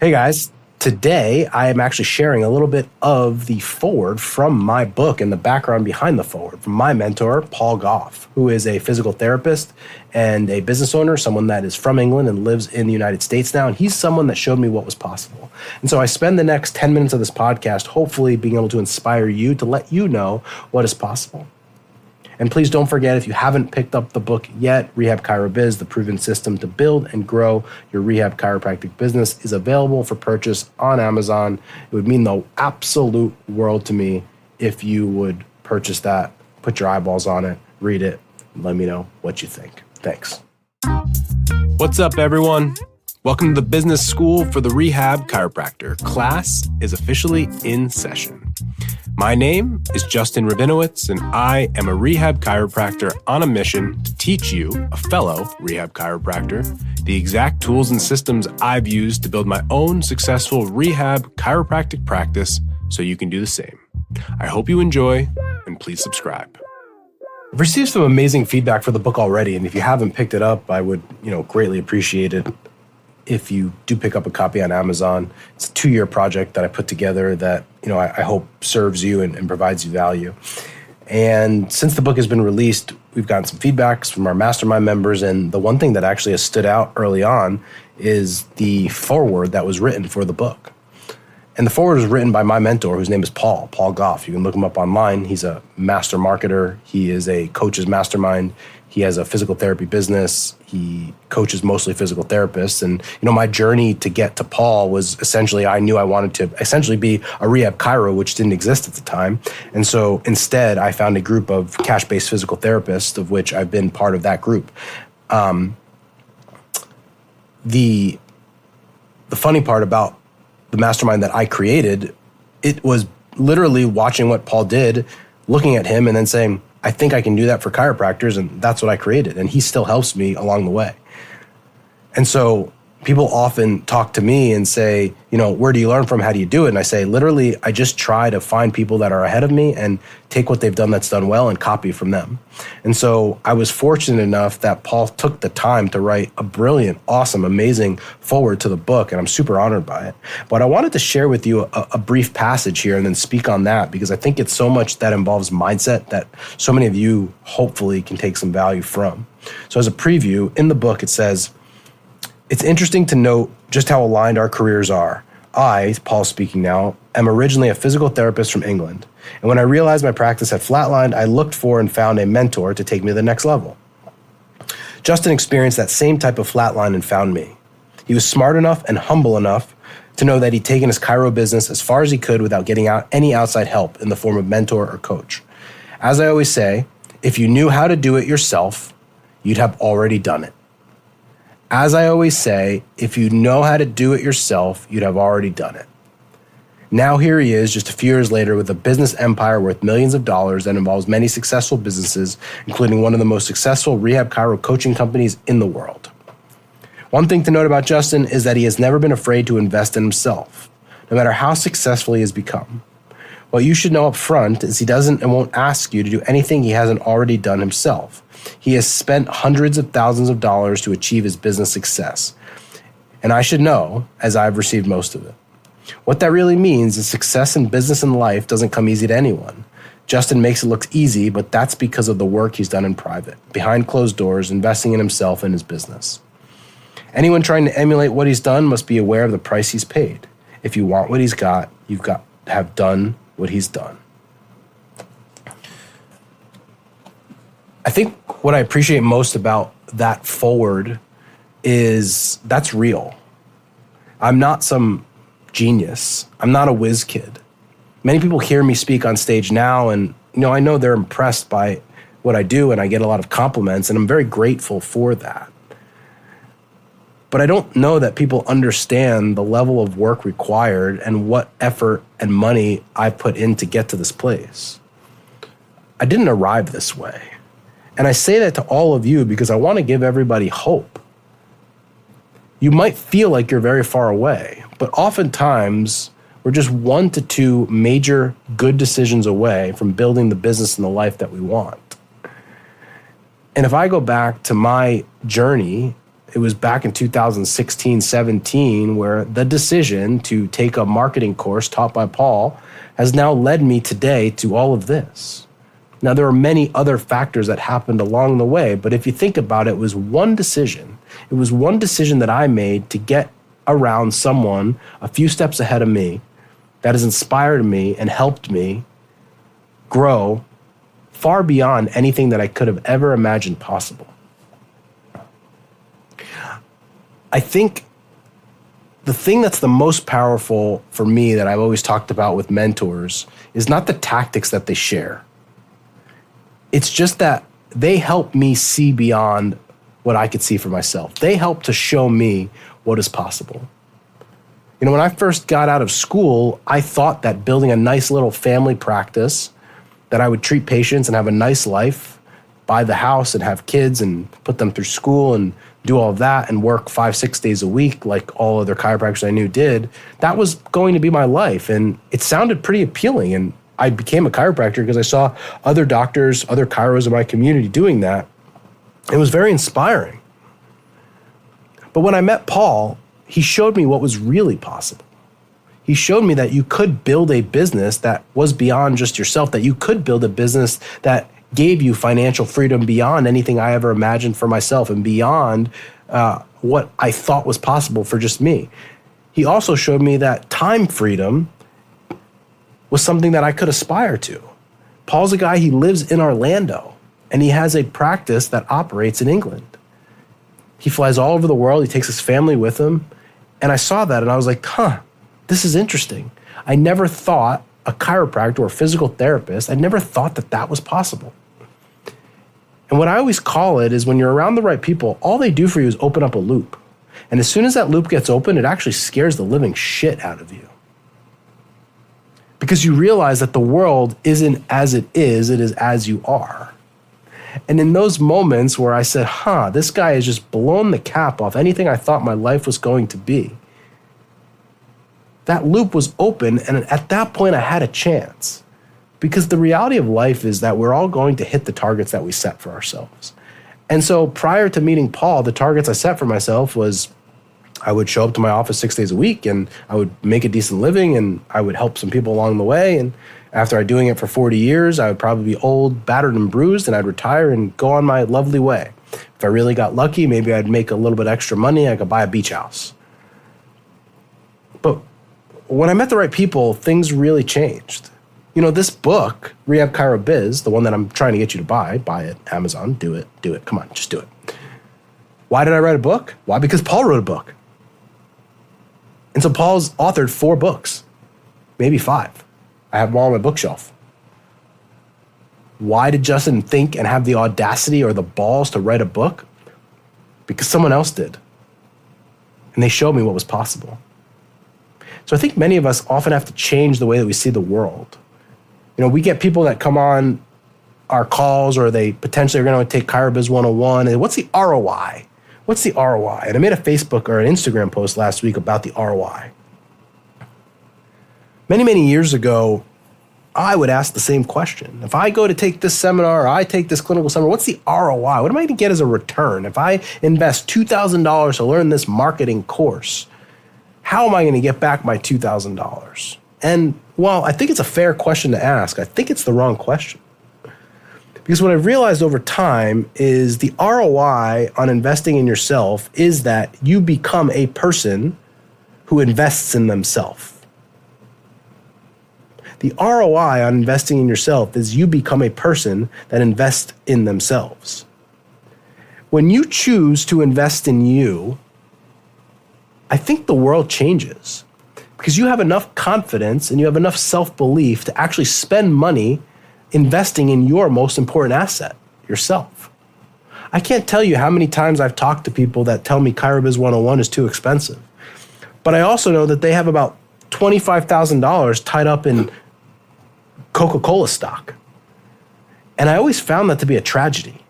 Hey guys, today I am actually sharing a little bit of the forward from my book and the background behind the forward from my mentor, Paul Goff, who is a physical therapist and a business owner, someone that is from England and lives in the United States now. And he's someone that showed me what was possible. And so I spend the next 10 minutes of this podcast hopefully being able to inspire you to let you know what is possible. And please don't forget, if you haven't picked up the book yet, Rehab Chiro Biz, The Proven System to Build and Grow Your Rehab Chiropractic Business, is available for purchase on Amazon. It would mean the absolute world to me if you would purchase that, put your eyeballs on it, read it, and let me know what you think. Thanks. What's up, everyone? Welcome to the Business School for the Rehab Chiropractor. Class is officially in session. My name is Justin Rabinowitz, and I am a rehab chiropractor on a mission to teach you, a fellow rehab chiropractor, the exact tools and systems I've used to build my own successful rehab chiropractic practice so you can do the same. I hope you enjoy, and please subscribe. I've received some amazing feedback for the book already, and if you haven't picked it up, I would, greatly appreciate it. If you do pick up a copy on Amazon, it's a 2-year project that I put together that, I hope serves you and provides you value. And since the book has been released, we've gotten some feedbacks from our mastermind members. And the one thing that actually has stood out early on is the foreword that was written for the book. And the foreword was written by my mentor, whose name is Paul Goff. You can look him up online. He's a master marketer. He is a coach's mastermind. He has a physical therapy business. He coaches mostly physical therapists. And, my journey to get to Paul was essentially, I knew I wanted to essentially be a rehab chiro, which didn't exist at the time. And so instead, I found a group of cash-based physical therapists, of which I've been part of that group. The funny part about the mastermind that I created, it was literally watching what Paul did, looking at him and then saying, I think I can do that for chiropractors, and that's what I created. And he still helps me along the way. And so people often talk to me and say, where do you learn from? How do you do it? And I say, literally, I just try to find people that are ahead of me and take what they've done that's done well and copy from them. And so I was fortunate enough that Paul took the time to write a brilliant, awesome, amazing foreword to the book, and I'm super honored by it. But I wanted to share with you a brief passage here and then speak on that, because I think it's so much that involves mindset that so many of you hopefully can take some value from. So as a preview, in the book it says, it's interesting to note just how aligned our careers are. I, Paul speaking now, am originally a physical therapist from England. And when I realized my practice had flatlined, I looked for and found a mentor to take me to the next level. Justin experienced that same type of flatline and found me. He was smart enough and humble enough to know that he'd taken his chiro business as far as he could without getting any outside help in the form of mentor or coach. As I always say, if you knew how to do it yourself, you'd have already done it. As I always say, if you know how to do it yourself, you'd have already done it. Now here he is, just a few years later, with a business empire worth millions of dollars that involves many successful businesses, including one of the most successful rehab chiro coaching companies in the world. One thing to note about Justin is that he has never been afraid to invest in himself, no matter how successful he has become. What you should know up front is he doesn't and won't ask you to do anything he hasn't already done himself. He has spent hundreds of thousands of dollars to achieve his business success. And I should know, as I've received most of it. What that really means is success in business and life doesn't come easy to anyone. Justin makes it look easy, but that's because of the work he's done in private, behind closed doors, investing in himself and his business. Anyone trying to emulate what he's done must be aware of the price he's paid. If you want what he's got, you've got to have done what he's done. I think what I appreciate most about that forward is that's real. I'm not some genius. I'm not a whiz kid. Many people hear me speak on stage now, and I know they're impressed by what I do, and I get a lot of compliments, and I'm very grateful for that. But I don't know that people understand the level of work required and what effort and money I've put in to get to this place. I didn't arrive this way. And I say that to all of you because I want to give everybody hope. You might feel like you're very far away, but oftentimes we're just 1 to 2 major good decisions away from building the business and the life that we want. And if I go back to my journey it was back in 2016, 17, where the decision to take a marketing course taught by Paul has now led me today to all of this. Now, there are many other factors that happened along the way, but if you think about it, it was one decision. It was one decision that I made to get around someone a few steps ahead of me that has inspired me and helped me grow far beyond anything that I could have ever imagined possible. I think the thing that's the most powerful for me that I've always talked about with mentors is not the tactics that they share. It's just that they help me see beyond what I could see for myself. They help to show me what is possible. You know, when I first got out of school, I thought that building a nice little family practice, that I would treat patients and have a nice life, buy the house and have kids and put them through school and do all of that and work 5-6 days a week like all other chiropractors I knew did, that was going to be my life. And it sounded pretty appealing. And I became a chiropractor because I saw other doctors, other chiros in my community doing that. It was very inspiring. But when I met Paul, he showed me what was really possible. He showed me that you could build a business that was beyond just yourself, that you could build a business that gave you financial freedom beyond anything I ever imagined for myself and beyond what I thought was possible for just me. He also showed me that time freedom was something that I could aspire to. Paul's a guy, he lives in Orlando, and he has a practice that operates in England. He flies all over the world. He takes his family with him. And I saw that and I was like, this is interesting. I never thought a chiropractor or physical therapist, I never thought that that was possible. And what I always call it is when you're around the right people, all they do for you is open up a loop. And as soon as that loop gets open, it actually scares the living shit out of you. Because you realize that the world isn't as it is as you are. And in those moments where I said, this guy has just blown the cap off anything I thought my life was going to be, that loop was open, and at that point I had a chance. Because the reality of life is that we're all going to hit the targets that we set for ourselves. And so prior to meeting Paul, the targets I set for myself was I would show up to my office 6 days a week and I would make a decent living and I would help some people along the way. And after doing it for 40 years, I would probably be old, battered, and bruised, and I'd retire and go on my lovely way. If I really got lucky, maybe I'd make a little bit extra money. I could buy a beach house. But when I met the right people, things really changed. You know, this book, Rehab Chiro Biz, the one that I'm trying to get you to buy it, Amazon, do it. Come on, just do it. Why did I write a book? Why? Because Paul wrote a book. And so Paul's authored 4 books, maybe 5. I have them all on my bookshelf. Why did Justin think and have the audacity or the balls to write a book? Because someone else did. And they showed me what was possible. So I think many of us often have to change the way that we see the world. You know, we get people that come on our calls or they potentially are going to take ChiroBiz 101. And what's the ROI? What's the ROI? And I made a Facebook or an Instagram post last week about the ROI. Many, many years ago, I would ask the same question. If I go to take this seminar or I take this clinical seminar, what's the ROI? What am I going to get as a return? If I invest $2,000 to learn this marketing course, how am I going to get back my $2,000? And while I think it's a fair question to ask, I think it's the wrong question. Because what I've realized over time is the ROI on investing in yourself is that you become a person who invests in themselves. The ROI on investing in yourself is you become a person that invests in themselves. When you choose to invest in you, I think the world changes because you have enough confidence and you have enough self-belief to actually spend money investing in your most important asset, yourself. I can't tell you how many times I've talked to people that tell me ChiroBiz 101 is too expensive. But I also know that they have about $25,000 tied up in Coca-Cola stock. And I always found that to be a tragedy.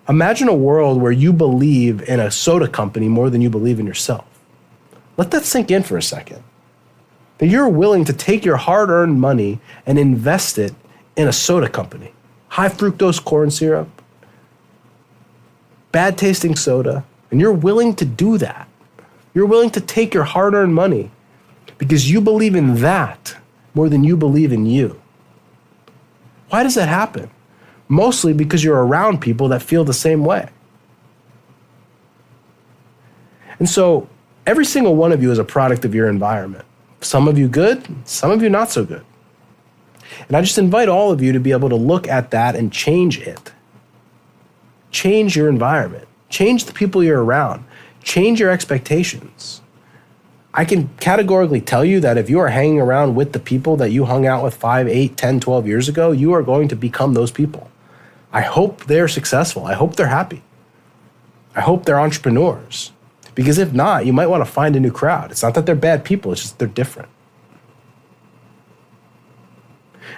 Imagine a world where you believe in a soda company more than you believe in yourself. Let that sink in for a second. That you're willing to take your hard-earned money and invest it in a soda company. High fructose corn syrup, bad tasting soda, And you're willing to do that. You're willing to take your hard-earned money because you believe in that more than you believe in you. Why does that happen? Mostly because you're around people that feel the same way. And so every single one of you is a product of your environment. Some of you good, some of you not so good. And I just invite all of you to be able to look at that and change it. Change your environment. Change the people you're around. Change your expectations. I can categorically tell you that if you are hanging around with the people that you hung out with 5, 8, 10, 12 years ago, you are going to become those people. I hope they're successful. I hope they're happy. I hope they're entrepreneurs. Because if not, you might want to find a new crowd. It's not that they're bad people, it's just they're different.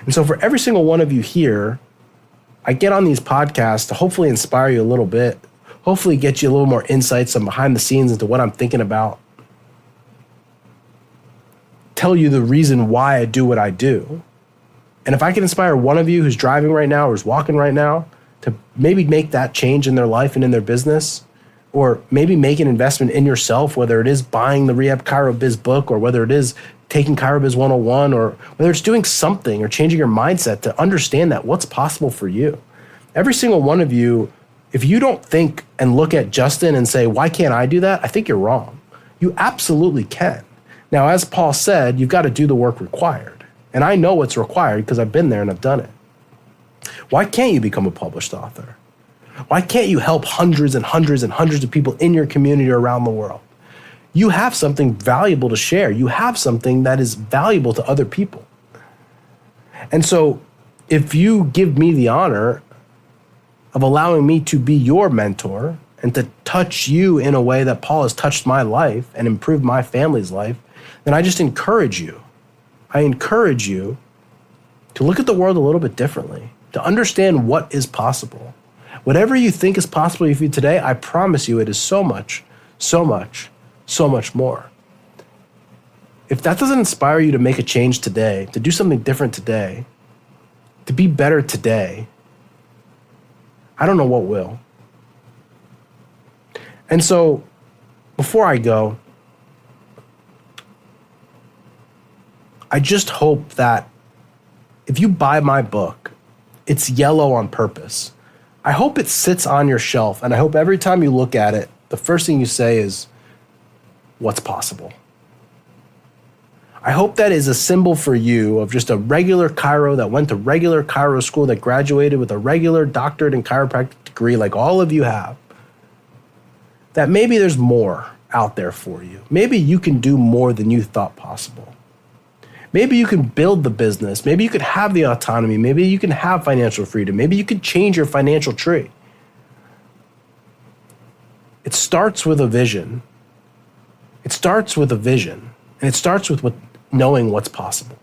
And so for every single one of you here, I get on these podcasts to hopefully inspire you a little bit, hopefully get you a little more insights on behind the scenes into what I'm thinking about, tell you the reason why I do what I do. And if I can inspire one of you who's driving right now or is walking right now to maybe make that change in their life and in their business, or maybe make an investment in yourself, whether it is buying the Rehab Chiro Biz book or whether it is taking Chiro Biz 101 or whether it's doing something or changing your mindset to understand that what's possible for you. Every single one of you, if you don't think and look at Justin and say, why can't I do that? I think you're wrong. You absolutely can. Now, as Paul said, you've got to do the work required. And I know what's required because I've been there and I've done it. Why can't you become a published author? Why can't you help hundreds and hundreds and hundreds of people in your community around the world? You have something valuable to share. You have something that is valuable to other people. And so if you give me the honor of allowing me to be your mentor and to touch you in a way that Paul has touched my life and improved my family's life, then I just encourage you. I encourage you to look at the world a little bit differently, to understand what is possible. Whatever you think is possible for you today, I promise you it is so much, so much, so much more. If that doesn't inspire you to make a change today, to do something different today, to be better today, I don't know what will. And so, before I go, I just hope that if you buy my book, it's yellow on purpose. I hope it sits on your shelf, and I hope every time you look at it, the first thing you say is, what's possible? I hope that is a symbol for you of just a regular chiro that went to regular chiro school, that graduated with a regular doctorate in chiropractic degree like all of you have. That maybe there's more out there for you. Maybe you can do more than you thought possible. Maybe you can build the business. Maybe you could have the autonomy. Maybe you can have financial freedom. Maybe you could change your financial tree. It starts with a vision. It starts with a vision. And it starts with knowing what's possible.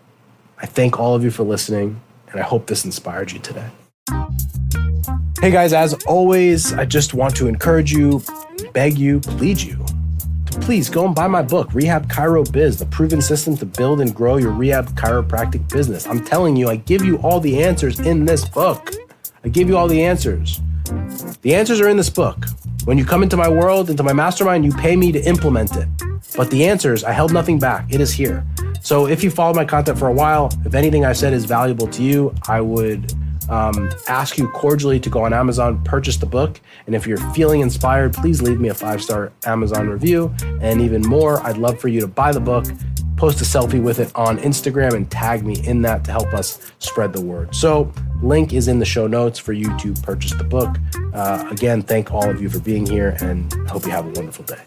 I thank all of you for listening, and I hope this inspired you today. Hey guys, as always, I just want to encourage you, beg you, plead you, to please go and buy my book, Rehab Chiro Biz, the proven system to build and grow your rehab chiropractic business. I'm telling you, I give you all the answers in this book. I give you all the answers. The answers are in this book. When you come into my world, into my mastermind, you pay me to implement it. But the answers, I held nothing back. It is here. So if you followed my content for a while, if anything I said is valuable to you, I would ask you cordially to go on Amazon, purchase the book. And if you're feeling inspired, please leave me a 5-star Amazon review. And even more, I'd love for you to buy the book, post a selfie with it on Instagram, and tag me in that to help us spread the word. So link is in the show notes for you to purchase the book. Again, thank all of you for being here, and I hope you have a wonderful day.